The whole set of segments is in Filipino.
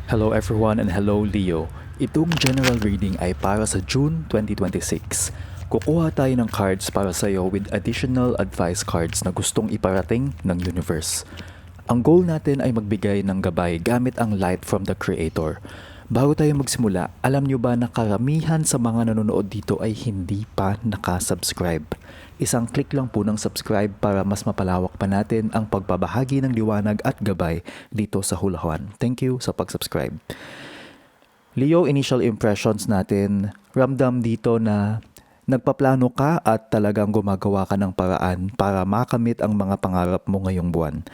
Hello everyone and hello Leo. Itong general reading ay para sa June 2026. Kukuha tayo ng cards para sa iyo with additional advice cards na gustong iparating ng universe. Ang goal natin ay magbigay ng gabay gamit ang light from the Creator. Bago tayo magsimula, alam nyo ba na karamihan sa mga nanonood dito ay hindi pa nakasubscribe? Isang click lang po ng subscribe para mas mapalawak pa natin ang pagbabahagi ng liwanag at gabay dito sa Hulahuan. Thank you sa pag-subscribe. Leo, initial impressions natin, ramdam dito na nagpaplano ka at talagang gumagawa ka ng paraan para makamit ang mga pangarap mo ngayong buwan.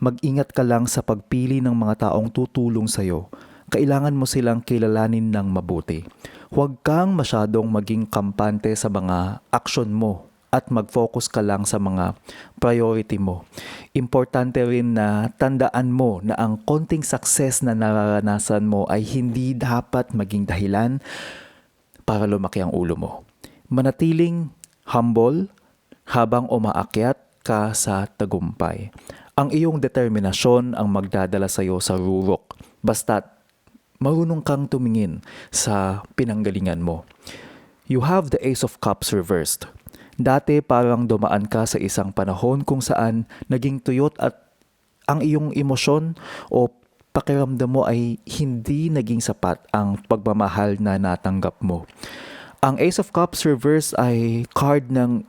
Mag-ingat ka lang sa pagpili ng mga taong tutulong sa'yo. Kailangan mo silang kilalanin ng mabuti. Huwag kang masyadong maging kampante sa mga aksyon mo at mag-focus ka lang sa mga priority mo. Importante rin na tandaan mo na ang konting success na nararanasan mo ay hindi dapat maging dahilan para lumaki ang ulo mo. Manatiling humble habang umaakyat ka sa tagumpay. Ang iyong determinasyon ang magdadala sa iyo sa rurok. Basta't marunong kang tumingin sa pinanggalingan mo. You have the Ace of Cups reversed. Dati parang dumaan ka sa isang panahon kung saan naging tuyot at ang iyong emosyon o pakiramdam mo ay hindi naging sapat ang pagmamahal na natanggap mo. Ang Ace of Cups reverse ay card ng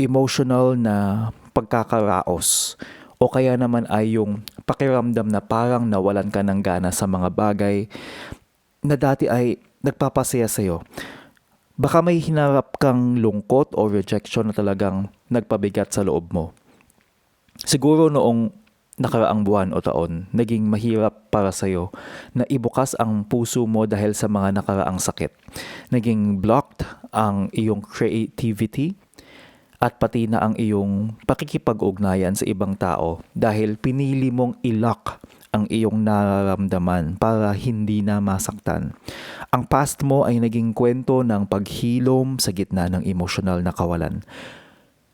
emotional na pagkakaraos o kaya naman ay yung pakiramdam na parang nawalan ka ng gana sa mga bagay na dati ay nagpapasaya sa'yo. Baka may hinarap kang lungkot o rejection na talagang nagpabigat sa loob mo. Siguro noong nakaraang buwan o taon, naging mahirap para sa'yo na ibukas ang puso mo dahil sa mga nakaraang sakit. Naging blocked ang iyong creativity at pati na ang iyong pakikipag-ugnayan sa ibang tao dahil pinili mong i-lock ang iyong nararamdaman para hindi na masaktan. Ang past mo ay naging kwento ng paghilom sa gitna ng emosyonal na kawalan.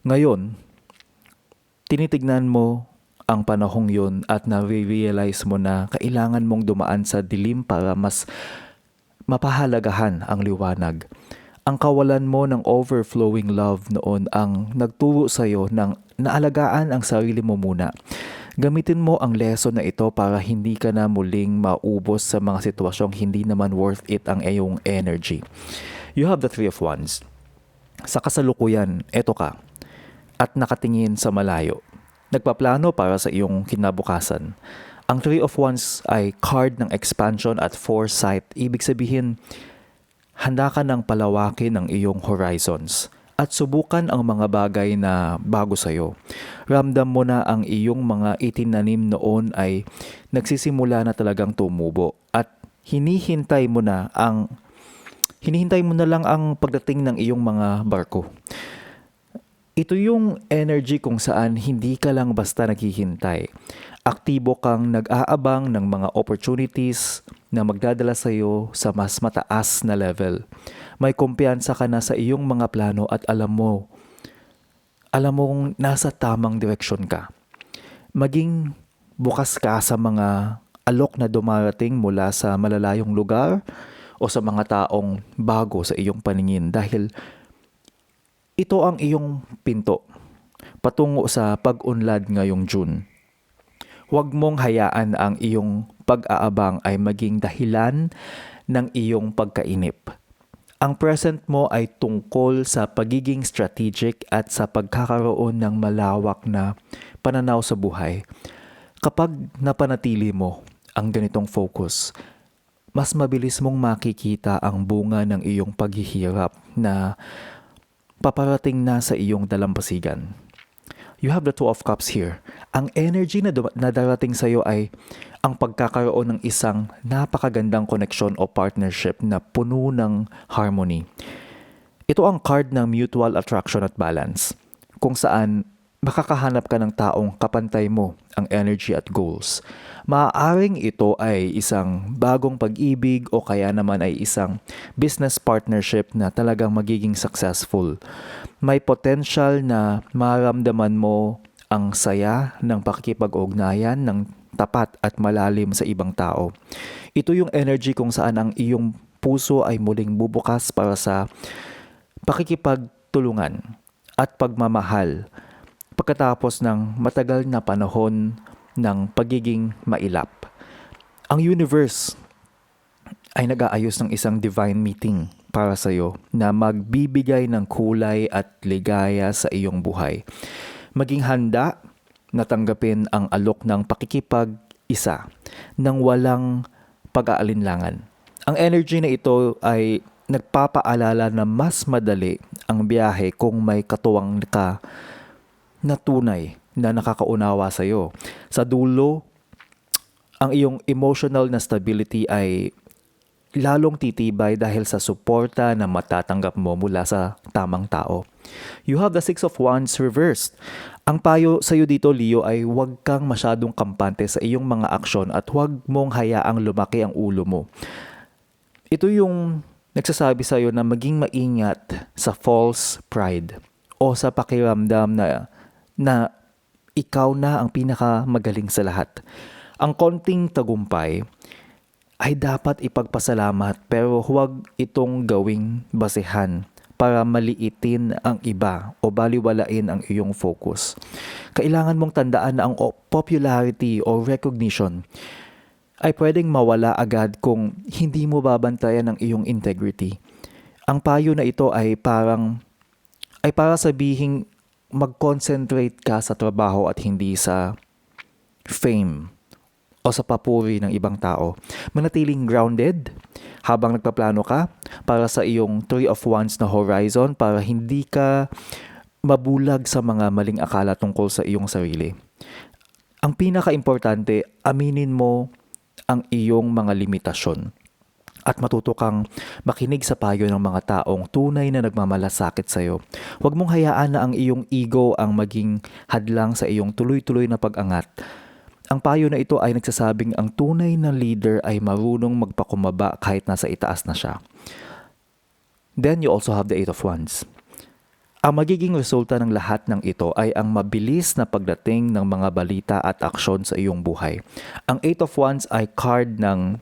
Ngayon, tinitignan mo ang panahong yun at na-realize mo na kailangan mong dumaan sa dilim para mas mapahalagahan ang liwanag. Ang kawalan mo ng overflowing love noon ang nagturo sa iyo ng naalagaan ang sarili mo muna. Gamitin mo ang lesson na ito para hindi ka na muling maubos sa mga sitwasyong hindi naman worth it ang iyong energy. You have the Three of Wands. Sa kasalukuyan, eto ka at nakatingin sa malayo. Nagpaplano para sa iyong kinabukasan. Ang Three of Wands ay card ng expansion at foresight. Ibig sabihin, handa ka ng palawakin ang iyong horizons at subukan ang mga bagay na bago sa iyo. Ramdam mo na ang iyong mga itinanim noon ay nagsisimula na talagang tumubo at hinihintay mo na lang ang pagdating ng iyong mga barko. Ito yung energy kung saan hindi ka lang basta naghihintay. Aktibo kang nag-aabang ng mga opportunities na magdadala sa iyo sa mas mataas na level. May kumpiyansa ka na sa iyong mga plano at alam mong nasa tamang direksyon ka. Maging bukas ka sa mga alok na dumarating mula sa malalayong lugar o sa mga taong bago sa iyong paningin dahil ito ang iyong pinto patungo sa pag-unlad ngayong June. Huwag mong hayaan ang iyong pag-aabang ay maging dahilan ng iyong pagkainip. Ang present mo ay tungkol sa pagiging strategic at sa pagkakaroon ng malawak na pananaw sa buhay. Kapag napanatili mo ang ganitong focus, mas mabilis mong makikita ang bunga ng iyong paghihirap na paparating na sa iyong dalampasigan. You have the Two of Cups here. Ang energy na darating sa iyo ay ang pagkakaroon ng isang napakagandang koneksyon o partnership na puno ng harmony. Ito ang card ng mutual attraction at balance, kung saan makakahanap ka ng taong kapantay mo ang energy at goals. Maaaring ito ay isang bagong pag-ibig o kaya naman ay isang business partnership na talagang magiging successful. May potential na maramdaman mo ang saya ng pakikipag-ugnayan ng tapat at malalim sa ibang tao. Ito yung energy kung saan ang iyong puso ay muling bubukas para sa pakikipagtulungan at pagmamahal pagkatapos ng matagal na panahon ng pagiging mailap. Ang universe ay nag-aayos ng isang divine meeting para sa iyo na magbibigay ng kulay at ligaya sa iyong buhay. Maging handa na tanggapin ang alok ng pakikipag-isa nang walang pag-aalinlangan. Ang energy na ito ay nagpapaalala na mas madali ang biyahe kung may katuwang ka na tunay na nakakaunawa sa iyo. Sa dulo, ang iyong emotional na stability ay lalong titibay dahil sa suporta na matatanggap mo mula sa tamang tao. You have the Six of Wands reversed. Ang payo sa iyo dito, Leo, ay huwag kang masyadong kampante sa iyong mga aksyon at huwag mong hayaang lumaki ang ulo mo. Ito yung nagsasabi sa iyo na maging maingat sa false pride o sa pakiramdam na ikaw na ang pinakamagaling sa lahat. Ang konting tagumpay ay dapat ipagpasalamat pero huwag itong gawing basehan para maliitin ang iba o baliwalain ang iyong focus. Kailangan mong tandaan na ang popularity o recognition ay pwedeng mawala agad kung hindi mo babantayan ang iyong integrity. Ang payo na ito ay para sabihing mag-concentrate ka sa trabaho at hindi sa fame o sa papuri ng ibang tao. Manatiling grounded habang nagpaplano ka para sa iyong Three of Wands na horizon para hindi ka mabulag sa mga maling akala tungkol sa iyong sarili. Ang pinaka-importante, aminin mo ang iyong mga limitasyon at matuto kang makinig sa payo ng mga taong tunay na nagmamalasakit sa iyo. Huwag mong hayaan na ang iyong ego ang maging hadlang sa iyong tuloy-tuloy na pag-angat. Ang payo na ito ay nagsasabing ang tunay na leader ay marunong magpakumbaba kahit nasa itaas na siya. Then you also have the Eight of Wands. Ang magiging resulta ng lahat ng ito ay ang mabilis na pagdating ng mga balita at aksyon sa iyong buhay. Ang Eight of Wands ay card ng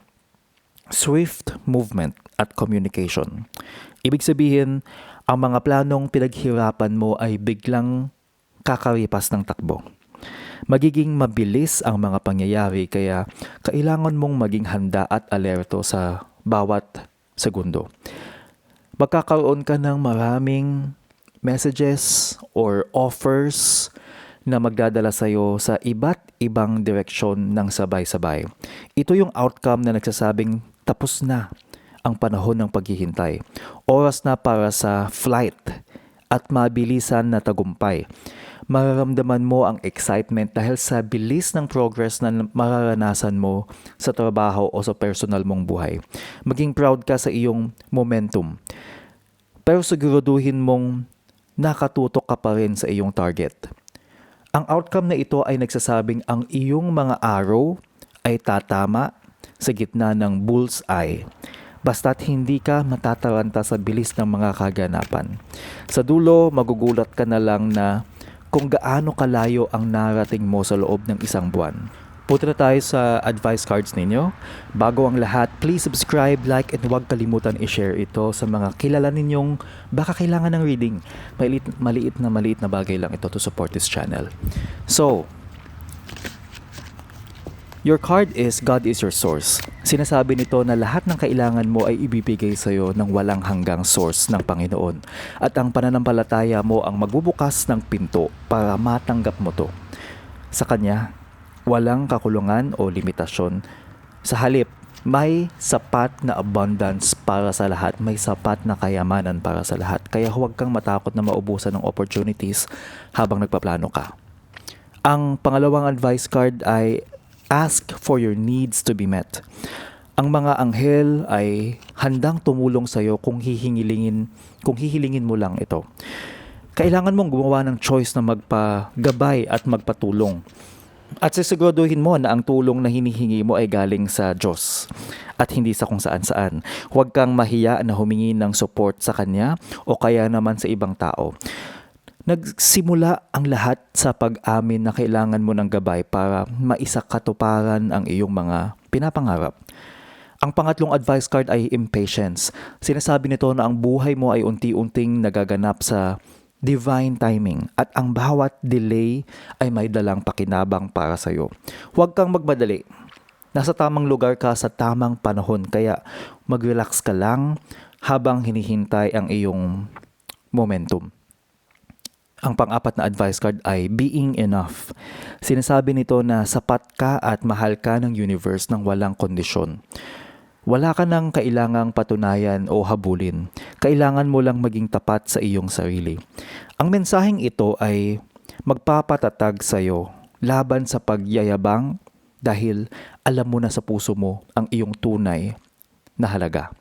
swift movement at communication. Ibig sabihin, ang mga planong pinaghirapan mo ay biglang kakaripas ng takbo. Magiging mabilis ang mga pangyayari kaya kailangan mong maging handa at alerto sa bawat segundo. Magkakaroon ka ng maraming messages or offers na magdadala sa iyo sa iba't ibang direksyon ng sabay-sabay. Ito yung outcome na nagsasabing tapos na ang panahon ng paghihintay. Oras na para sa flight at mabilisan na tagumpay. Mararamdaman mo ang excitement dahil sa bilis ng progress na mararanasan mo sa trabaho o sa personal mong buhay. Maging proud ka sa iyong momentum. Pero siguraduhin mong nakatutok ka pa rin sa iyong target. Ang outcome na ito ay nagsasabing ang iyong mga arrow ay tatama sa gitna ng bullseye. Basta't hindi ka matataranta sa bilis ng mga kaganapan. Sa dulo, magugulat ka na lang na kung gaano kalayo ang narating mo sa loob ng isang buwan. Punta na tayo sa advice cards ninyo. Bago ang lahat, please subscribe, like, and huwag kalimutan i-share ito sa mga kilala ninyong baka kailangan ng reading. Maliit na bagay lang ito to support this channel. So, your card is God is your source. Sinasabi nito na lahat ng kailangan mo ay ibibigay sa iyo ng walang hanggang source ng Panginoon. At ang pananampalataya mo ang magbubukas ng pinto para matanggap mo to. Sa Kanya, walang kakulungan o limitasyon. Sa halip, may sapat na abundance para sa lahat. May sapat na kayamanan para sa lahat. Kaya huwag kang matakot na maubusan ng opportunities habang nagpaplano ka. Ang pangalawang advice card ay ask for your needs to be met. Ang mga anghel ay handang tumulong sa iyo kung hihilingin mo lang ito. Kailangan mong gumawa ng choice na magpagabay at magpatulong. At sisiguraduhin mo na ang tulong na hinihingi mo ay galing sa Diyos at hindi sa kung saan-saan. Huwag kang mahiya na humingi ng support sa Kanya o kaya naman sa ibang tao. Nagsimula ang lahat sa pag-amin na kailangan mo ng gabay para maisakatuparan ang iyong mga pinapangarap. Ang pangatlong advice card ay impatience. Sinasabi nito na ang buhay mo ay unti-unting nagaganap sa divine timing at ang bawat delay ay may dalang pakinabang para sa iyo. Huwag kang magmadali. Nasa tamang lugar ka sa tamang panahon kaya mag-relax ka lang habang hinihintay ang iyong momentum. Ang pang-apat na advice card ay being enough. Sinasabi nito na sapat ka at mahal ka ng universe ng walang kondisyon. Wala ka nang kailangang patunayan o habulin. Kailangan mo lang maging tapat sa iyong sarili. Ang mensaheng ito ay magpapatatag sa iyo laban sa pagyayabang dahil alam mo na sa puso mo ang iyong tunay na halaga.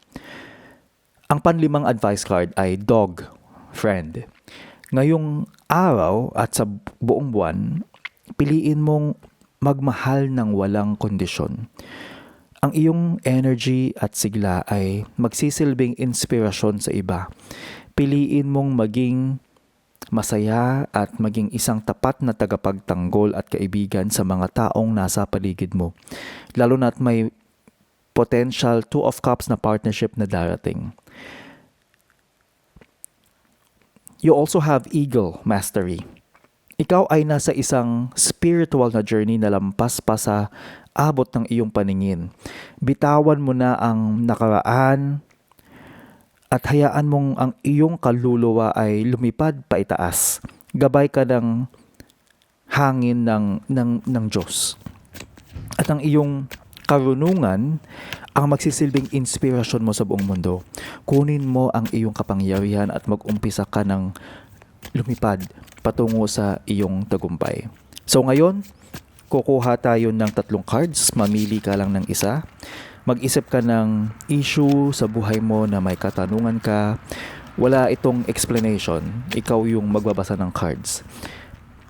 Ang panlimang advice card ay dog friend. Ngayong araw at sa buong buwan, piliin mong magmahal ng walang kondisyon. Ang iyong energy at sigla ay magsisilbing inspirasyon sa iba. Piliin mong maging masaya at maging isang tapat na tagapagtanggol at kaibigan sa mga taong nasa paligid mo. Lalo na't may potential two of cups na partnership na darating. You also have eagle mastery. Ikaw ay nasa isang spiritual na journey na lampas pa sa abot ng iyong paningin. Bitawan mo na ang nakaraan at hayaan mong ang iyong kaluluwa ay lumipad pa itaas. Gabay ka ng hangin ng Diyos. At ang iyong karunungan ang magsisilbing inspirasyon mo sa buong mundo. Kunin mo ang iyong kapangyarihan at mag-umpisa ka ng lumipad patungo sa iyong tagumpay. So ngayon, kukuha tayo ng 3 cards. Mamili ka lang ng isa. Mag-isip ka ng issue sa buhay mo na may katanungan ka. Wala itong explanation. Ikaw yung magbabasa ng cards.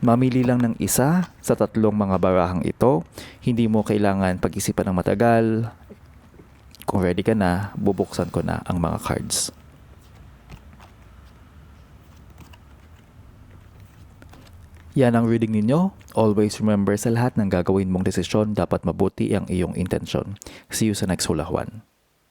Mamili lang ng isa sa 3 mga barahang ito. Hindi mo kailangan pag-isipan ng matagal. Kung ready ka na, bubuksan ko na ang mga cards. Yan ang reading ninyo. Always remember sa lahat ng gagawin mong desisyon, dapat mabuti ang iyong intensyon. See you sa next hulahuan.